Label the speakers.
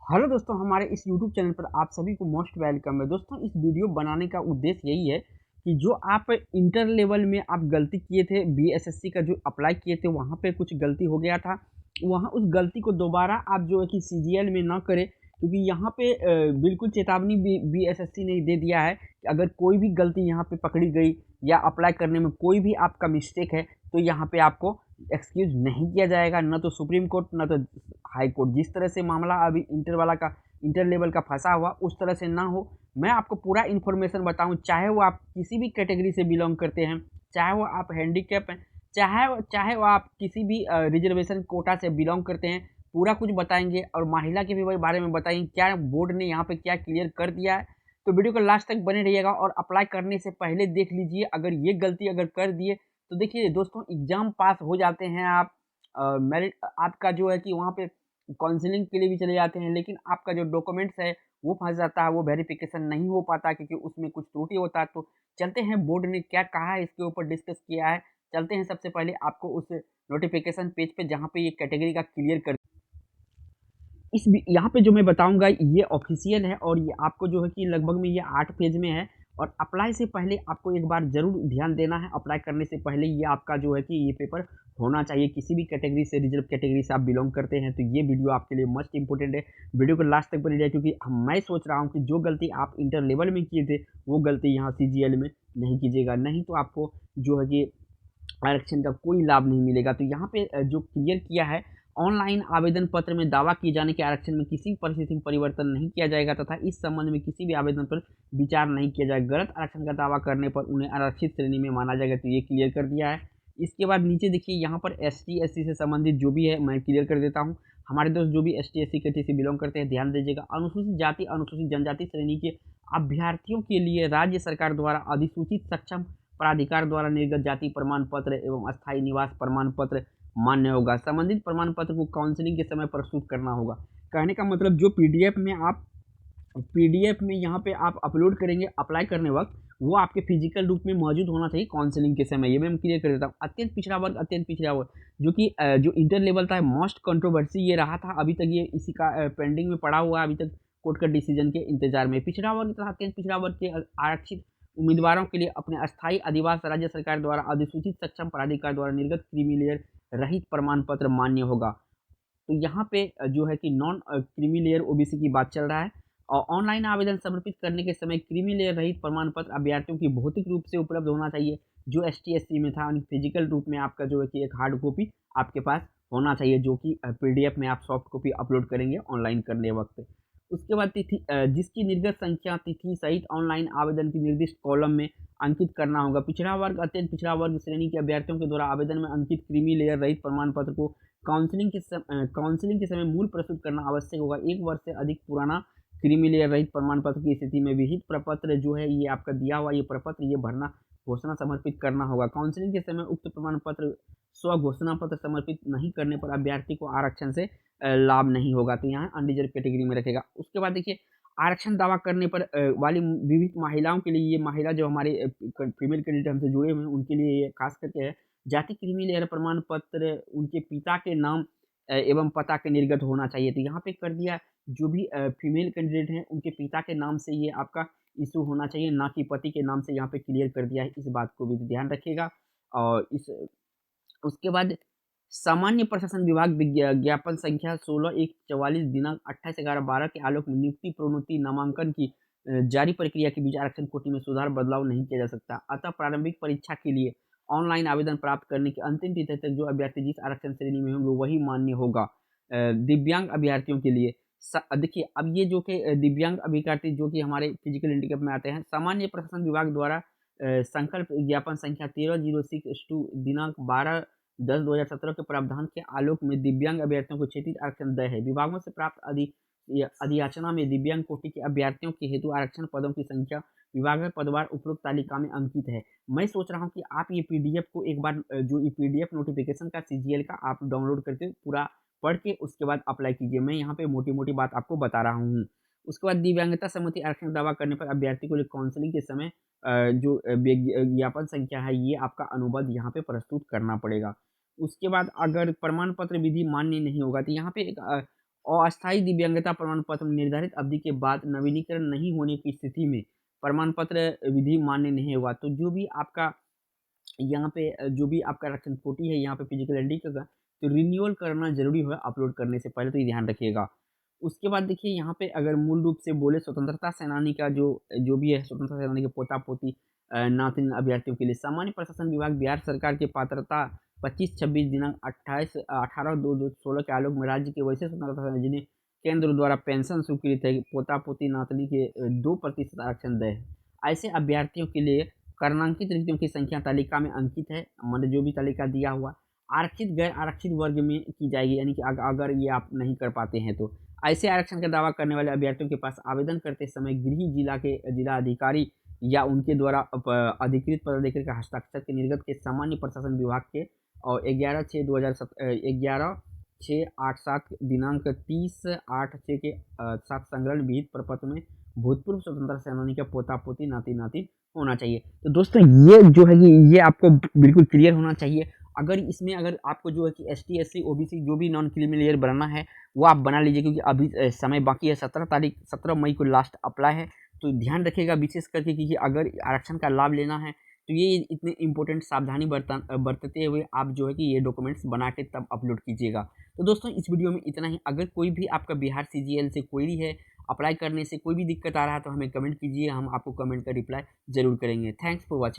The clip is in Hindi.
Speaker 1: हेलो दोस्तों, हमारे इस यूट्यूब चैनल पर आप सभी को मोस्ट वेलकम है। दोस्तों, इस वीडियो बनाने का उद्देश्य यही है कि जो आप इंटर लेवल में आप गलती किए थे, बीएसएससी का जो अप्लाई किए थे वहाँ पे कुछ गलती हो गया था। वहाँ उस गलती को दोबारा आप जो है कि सीजीएल में ना करें, क्योंकि यहाँ पे बिल्कुल चेतावनी बीएसएससी ने दे दिया है कि अगर कोई भी गलती यहाँ पे पकड़ी गई या अप्लाई करने में कोई भी आपका मिस्टेक है तो यहाँ पे आपको एक्सक्यूज नहीं किया जाएगा। न तो सुप्रीम कोर्ट न तो हाई कोर्ट, जिस तरह से मामला अभी इंटर लेवल का फंसा हुआ उस तरह से ना हो। मैं आपको पूरा इन्फॉर्मेशन बताऊं, चाहे वो आप किसी भी कैटेगरी से बिलोंग करते हैं, चाहे वो आप हैंडीकैप हैं, चाहे चाहे वो आप किसी भी रिजर्वेशन कोटा से बिलोंग करते हैं, पूरा कुछ बताएंगे। और महिला के भी बारे में बताएंगे क्या बोर्ड ने यहाँ पे क्या क्लियर कर दिया है। तो वीडियो को लास्ट तक बने रहिएगा और अप्लाई करने से पहले देख लीजिए, अगर ये गलती अगर कर दिए तो देखिए दोस्तों, एग्जाम पास हो जाते हैं आप, मेरिट आपका जो है कि वहाँ पे काउंसलिंग के लिए भी चले जाते हैं, लेकिन आपका जो डॉक्यूमेंट्स है वो फंस जाता है, वो वेरिफिकेशन नहीं हो पाता क्योंकि उसमें कुछ त्रुटि होता है। तो चलते हैं, बोर्ड ने क्या कहा है इसके ऊपर डिस्कस किया है। चलते हैं, सबसे पहले आपको उस नोटिफिकेशन पेज पे जहाँ पे ये कैटेगरी का क्लियर कर इस यहाँ पे जो मैं बताऊंगा ये ऑफिशियल है और ये आपको जो है कि लगभग में ये 8 पेज में है। और अप्लाई से पहले आपको एक बार ज़रूर ध्यान देना है, अप्लाई करने से पहले ये आपका जो है कि ये पेपर होना चाहिए। किसी भी कैटेगरी से, रिजर्व कैटेगरी से आप बिलोंग करते हैं तो ये वीडियो आपके लिए मस्ट इंपॉर्टेंट है। वीडियो को लास्ट तक बनी रहे, क्योंकि मैं सोच रहा हूँ कि जो गलती आप इंटर लेवल में किए थे वो गलती यहाँ सीजीएल में नहीं कीजिएगा, नहीं तो आपको जो है कि आरक्षण का कोई लाभ नहीं मिलेगा। तो यहाँ पे जो क्लियर किया है, ऑनलाइन आवेदन पत्र में दावा किए जाने के आरक्षण में किसी भी परिस्थिति में परिवर्तन नहीं किया जाएगा तथा इस संबंध में किसी भी आवेदन पर विचार नहीं किया जाएगा। गलत आरक्षण का दावा करने पर उन्हें आरक्षित श्रेणी में माना जाएगा। तो ये क्लियर कर दिया है। इसके बाद नीचे देखिए, यहाँ पर एसटी एससी से संबंधित जो भी है मैं क्लियर कर देता हूँ। हमारे दोस्त जो भी एसटी एससी कैटेगरी से बिलोंग करते हैं, ध्यान दीजिएगा, अनुसूचित जाति अनुसूचित जनजाति श्रेणी के अभ्यर्थियों के लिए राज्य सरकार द्वारा अधिसूचित सक्षम प्राधिकार द्वारा निर्गत जाति प्रमाण पत्र एवं अस्थायी निवास प्रमाण पत्र मान्य होगा। संबंधित प्रमाण पत्र को काउंसलिंग के समय प्रस्तुत करना होगा। कहने का मतलब, जो पीडीएफ में यहाँ पे आप अपलोड करेंगे अप्लाई करने वक्त, वो आपके फिजिकल रूप में मौजूद होना चाहिए काउंसलिंग के समय। ये मैं क्लियर कर देता हूँ। अत्यंत पिछड़ा वर्ग, अत्यंत पिछड़ा वर्ग जो कि जो इंटर लेवल था, मोस्ट कंट्रोवर्सी ये रहा था, अभी तक ये इसी का पेंडिंग में पड़ा हुआ है, अभी तक कोर्ट का डिसीजन के इंतजार में। पिछड़ा वर्ग तथा अत्यंत पिछड़ा वर्ग के आरक्षित उम्मीदवारों के लिए अपने अस्थायी अधिवास राज्य सरकार द्वारा अधिसूचित सक्षम प्राधिकार द्वारा निर्गत क्रीमी लेयर रहित प्रमाण पत्र मान्य होगा। तो यहाँ पे जो है कि नॉन क्रीमी लेयर ओबीसी की बात चल रहा है। और ऑनलाइन आवेदन समर्पित करने के समय क्रीमी लेयर रहित प्रमाण पत्र अभ्यर्थियों की भौतिक रूप से उपलब्ध होना चाहिए। जो एसटी एससी में था, फिजिकल रूप में आपका जो है कि एक हार्ड कॉपी आपके पास होना चाहिए, जो कि पीडीएफ में आप सॉफ्ट कॉपी अपलोड करेंगे ऑनलाइन करने वक्त। उसके बाद तिथि, जिसकी निर्गत संख्या तिथि सहित ऑनलाइन आवेदन की निर्दिष्ट कॉलम में अंकित करना होगा। पिछड़ा वर्ग, अत्यंत पिछड़ा वर्ग श्रेणी के अभ्यर्थियों के द्वारा आवेदन में अंकित क्रीमी लेयर रहित प्रमाण पत्र को काउंसलिंग के समय मूल प्रस्तुत करना आवश्यक होगा। 1 वर्ष से अधिक पुराना क्रीमी लेयर रहित प्रमाण पत्र की स्थिति में विहित प्रपत्र जो है ये आपका दिया हुआ ये प्रपत्र ये भरना, घोषणा समर्पित करना होगा। काउंसलिंग के समय उक्त प्रमाण पत्र स्व घोषणा पत्र समर्पित नहीं करने पर अभ्यर्थी को आरक्षण से लाभ नहीं होगा। तो यहाँ अनरिजर्व कैटेगरी में रखेगा। उसके बाद देखिए, आरक्षण दावा करने पर वाली विविध महिलाओं के लिए, ये महिला जो हमारे फीमेल कैंडिडेट हमसे जुड़े हुए हैं उनके लिए ये खास करके है। जाति क्रीमी लेयर प्रमाण पत्र उनके पिता के नाम एवं पता के निर्गत होना चाहिए। तो यहाँ पे कर दिया, जो भी फीमेल कैंडिडेट हैं उनके पिता के नाम से ये आपका इशू होना चाहिए, ना कि पति के नाम से। यहाँ पे क्लियर कर दिया है, इस बात को भी ध्यान रखिएगा। और उसके बाद सामान्य प्रशासन विभाग ज्ञापन संख्या 16/1/44 दिनांक 28/11/12 के आलोक में नियुक्ति प्रोन्नति नामांकन की जारी प्रक्रिया के बीच आरक्षण कोटि में सुधार बदलाव नहीं किया जा सकता। अतः प्रारंभिक परीक्षा के लिए ऑनलाइन आवेदन प्राप्त करने की अंतिम तिथि तक जो अभ्यर्थी जिस आरक्षण श्रेणी में होंगे वही मान्य होगा। दिव्यांग अभ्यर्थियों के लिए देखिए, अब ये जो कि दिव्यांग अभ्यर्थी जो कि हमारे फिजिकल हैंडीकैप में आते हैं, सामान्य प्रशासन विभाग द्वारा संकल्प ज्ञापन संख्या 1306 दिनांक 12/10/2017 के प्रावधान के आलोक में दिव्यांग अभ्यर्थियों को क्षेत्रीय आरक्षण तय है। विभागों से प्राप्त अधियाचना में दिव्यांग कोटि के अभ्यर्थियों के हेतु आरक्षण पदों की संख्या विभाग में पदवार उपरोक्त तालिका में अंकित है। मैं सोच रहा हूँ कि आप ये पीडीएफ को एक बार जो ये पीडीएफ नोटिफिकेशन का सीजीएल का आप डाउनलोड करके पूरा पढ़ के उसके बाद अप्लाई कीजिए। मैं यहाँ पे मोटी मोटी बात आपको बता रहा हूँ। उसके बाद दिव्यांगता सम्मति आरक्षण दावा करने पर अभ्यर्थी को काउंसलिंग के समय जो ज्ञापन संख्या है ये आपका अनुबंध यहाँ पे प्रस्तुत करना पड़ेगा। उसके बाद अगर प्रमाण पत्र विधि मान्य नहीं होगा तो यहाँ पे एक अस्थायी दिव्यांगता प्रमाण पत्र निर्धारित अवधि के बाद नवीनीकरण नहीं होने की स्थिति में प्रमाण पत्र विधि मान्य नहीं होगा। तो जो भी आपका यहाँ पे जो भी आपका आरक्षण कोटी है यहाँ पे फिजिकल एंट्री का तो रिन्यूअल करना जरूरी है अपलोड करने से पहले, तो ये ध्यान रखिएगा। उसके बाद देखिए यहाँ पे अगर मूल रूप से बोले स्वतंत्रता सेनानी का जो भी है स्वतंत्रता सेनानी के पोता पोती नातिन अभ्यर्थियों के लिए सामान्य प्रशासन विभाग बिहार सरकार के पात्रता 25-26 दिनांक 18/2/2016 के आलोक में राज्य के वैसे स्वतंत्रता सेनानी जिन्हें केंद्र द्वारा पेंशन स्वीकृत है पोता पोती नातनी के 2% आरक्षण दे। ऐसे अभ्यर्थियों के लिए कर्णांकित रिक्तियों की संख्या तालिका में अंकित है, मतलब जो भी तालिका दिया हुआ आरक्षित गैर आरक्षित वर्ग में की जाएगी, यानी कि अगर ये आप नहीं कर पाते हैं तो ऐसे आरक्षण का दावा करने वाले अभ्यर्थियों के पास आवेदन करते समय गृह जिला के जिला अधिकारी या उनके द्वारा अधिकृत पदाधिकारी का हस्ताक्षर के निर्गत के सामान्य प्रशासन विभाग के और 11/6/2087 दिनांक 30/8/6 के साथ संग्रहण विहित प्रपत्र में भूतपूर्व स्वतंत्रता सेनानी का पोता पोती नाती नातिन होना चाहिए। तो दोस्तों ये जो है ये आपको बिल्कुल क्लियर होना चाहिए। अगर आपको जो है कि ST SC OBC जो भी नॉन क्रीमी लेयर बनाना है वो आप बना लीजिए, क्योंकि अभी समय बाकी है। 17 मई को लास्ट अप्लाई है, तो ध्यान रखिएगा विशेष करके, क्योंकि अगर आरक्षण का लाभ लेना है तो ये इतने इंपॉर्टेंट सावधानी बरतते हुए आप जो है कि ये डॉक्यूमेंट्स बना के तब अपलोड कीजिएगा। तो दोस्तों इस वीडियो में इतना ही। अगर कोई भी आपका बिहार CGL से क्वेरी है, अप्लाई करने से कोई भी दिक्कत आ रहा है तो हमें कमेंट कीजिए, हम आपको कमेंट का रिप्लाई जरूर करेंगे। Thanks for watching.